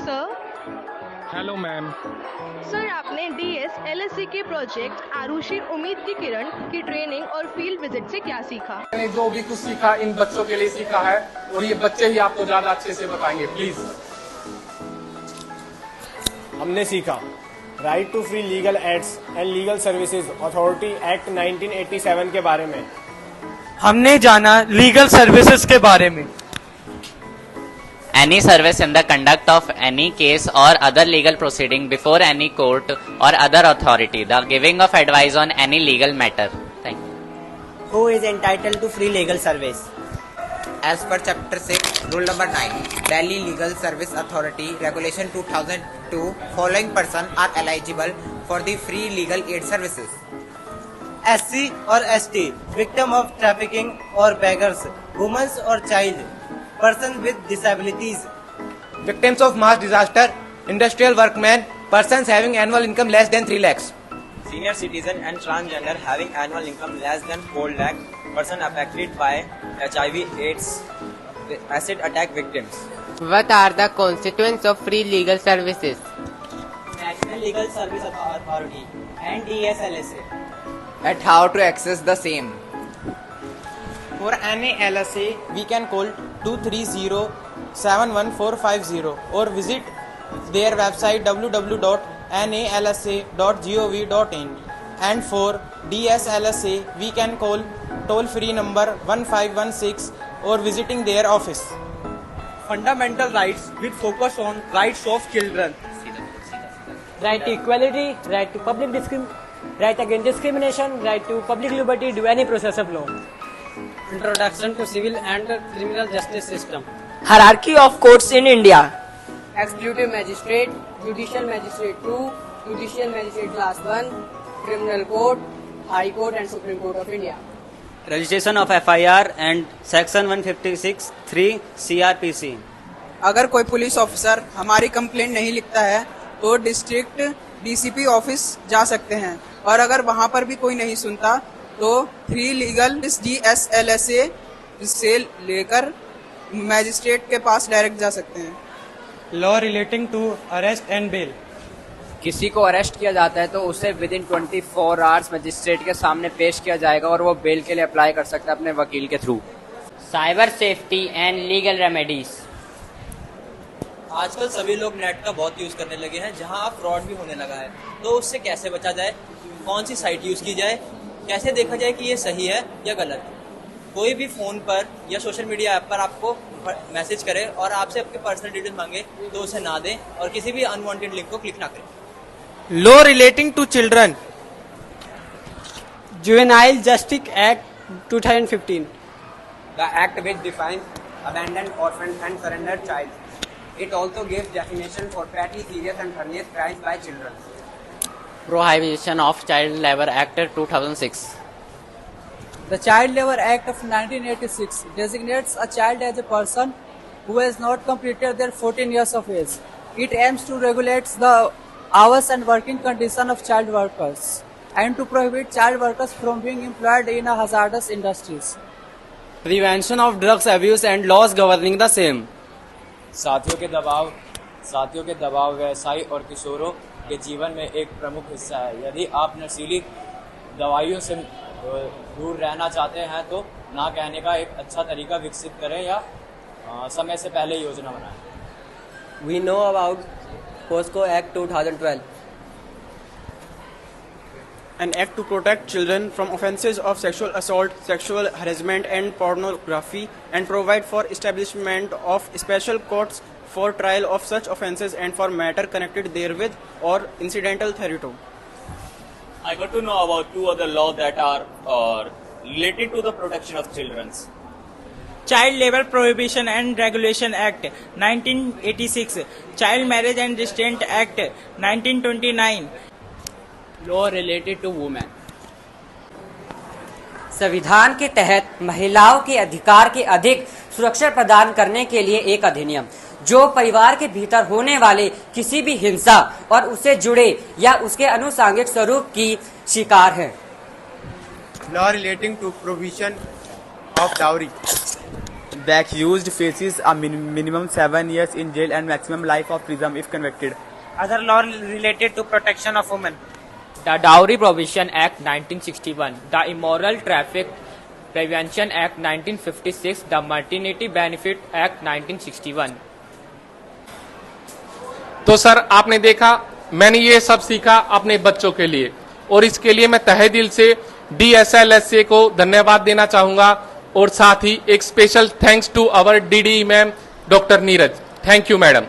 Sir. Hello ma'am. Sir, आपने DSLSC के project Arushi उम्मीद की किरण की ट्रेनिंग और फील्ड विजिट से क्या सीखा? मैंने जो भी कुछ सीखा इन बच्चों के लिए सीखा है और ये बच्चे ही आपको ज्यादा अच्छे से बताएंगे, प्लीज। हमने सीखा right to free legal aids and legal services authority act 1987 के बारे में। हमने जाना लीगल सर्विसेज के बारे में। Any service in the conduct of any case or other legal proceeding before any court or other authority. The giving of advice on any legal matter. Thank you. Who is entitled to free legal service? As per Chapter 6, Rule number 9, Delhi Legal Service Authority Regulation 2002, following persons are eligible for the free legal aid services. SC or ST, victim of trafficking or beggars, women or child, persons with disabilities, Victims of mass disaster, industrial workmen, persons having annual income less than 3 lakhs. senior citizen and transgender having annual income less than 4 lakh, person affected by HIV/AIDS, acid attack victims. What are the constituents of free legal services? National Legal Service Authority and DSLSA. At how to access the same. For any LSA, we can call 230-71450 or visit their website www.nalsa.gov.in. And for DSLSA, we can call toll-free number 1516 or visiting their office. Fundamental rights with focus on rights of children. Right to equality, right to right against discrimination, right to public liberty due any process of law. Introduction to civil and criminal justice system. Hierarchy of courts in India. Executive magistrate, judicial magistrate 2, judicial magistrate class 1, criminal court, high court and supreme court of India. Registration of FIR and section 156(3) CRPC. अगर कोई police officer हमारी complaint नहीं लिखता है तो district DCP office जा सकते हैं, और अगर वहां पर भी कोई नहीं सुनता तो फ्री लीगल DSLSA से लेकर मैजिस्ट्रेट के पास डायरेक्ट जा सकते हैं। Law relating to arrest and bail. किसी को अरेस्ट किया जाता है तो उसे विद इन 24 आवर्स मजिस्ट्रेट के सामने पेश किया जाएगा और वो बेल के लिए अप्लाई कर सकता है अपने वकील के through. Cyber safety and legal remedies. आजकल सभी लोग नेट का बहुत यूज करने लगे हैं, जहां फ्रॉड भी होने लगा है। तो उससे कैसे बचा जाए, कौन सी साइट यूज की जाए, कैसे देखा जाए कि ये सही है या गलत। कोई भी फोन पर या सोशल मीडिया ऐप पर आपको मैसेज करे और आपसे आपके पर्सनल डिटेल्स मांगे तो उसे ना दें और किसी भी अनवांटेड लिंक को क्लिक ना करें। Law relating to children. Juvenile justice act 2015। The act which defines abandoned, orphan and surrendered child. It also gives definition for petty, serious and heinous crimes by children. Prohibition of Child Labor Act 2006. The Child Labor Act of 1986 designates a child as a person who has not completed their 14 years of age. It aims to regulate the hours and working conditions of child workers and to prohibit child workers from being employed in a hazardous industries. Prevention of drugs abuse and laws governing the same. साथियों के दबाव व्यवसायी और किशोरों के जीवन में एक प्रमुख हिस्सा है। यदि आप नशीली दवाइयों से दूर रहना चाहते हैं तो ना कहने का एक अच्छा तरीका विकसित करें या समय से पहले योजना बनाएं। We know about POSCO Act 2012. An act to protect children from offences of sexual assault, sexual harassment and pornography, and provide for establishment of special courts for trial of such offences and for matter connected therewith or incidental thereto. I got to know about 2 other laws that are related to the protection of children. Child Labor Prohibition and Regulation Act 1986, Child Marriage and Restraint Act 1929. Law related to women. संविधान के तहत महिलाओं के अधिकार के अधिक सुरक्षा प्रदान करने के लिए एक अधिनियम जो परिवार के भीतर होने वाले किसी भी हिंसा और उससे जुड़े या उसके अनुसांगिक स्वरूप की शिकार है। Law relating to provision of dowry. The accused faces a minimum 7 years in jail and maximum life of prison if convicted. Other law related to protection of women. The Dowry Prohibition Act 1961, the Immoral Traffic Prevention Act 1956, the Maternity Benefit Act 1961. तो sir आपने देखा, मैंने ये सब सीखा अपने बच्चों के लिए, और इसके लिए मैं तहे दिल से DSLSA को धन्यवाद देना चाहूंगा, और साथ ही एक special thanks to our DDE ma'am doctor Neeraj. Thank you madam.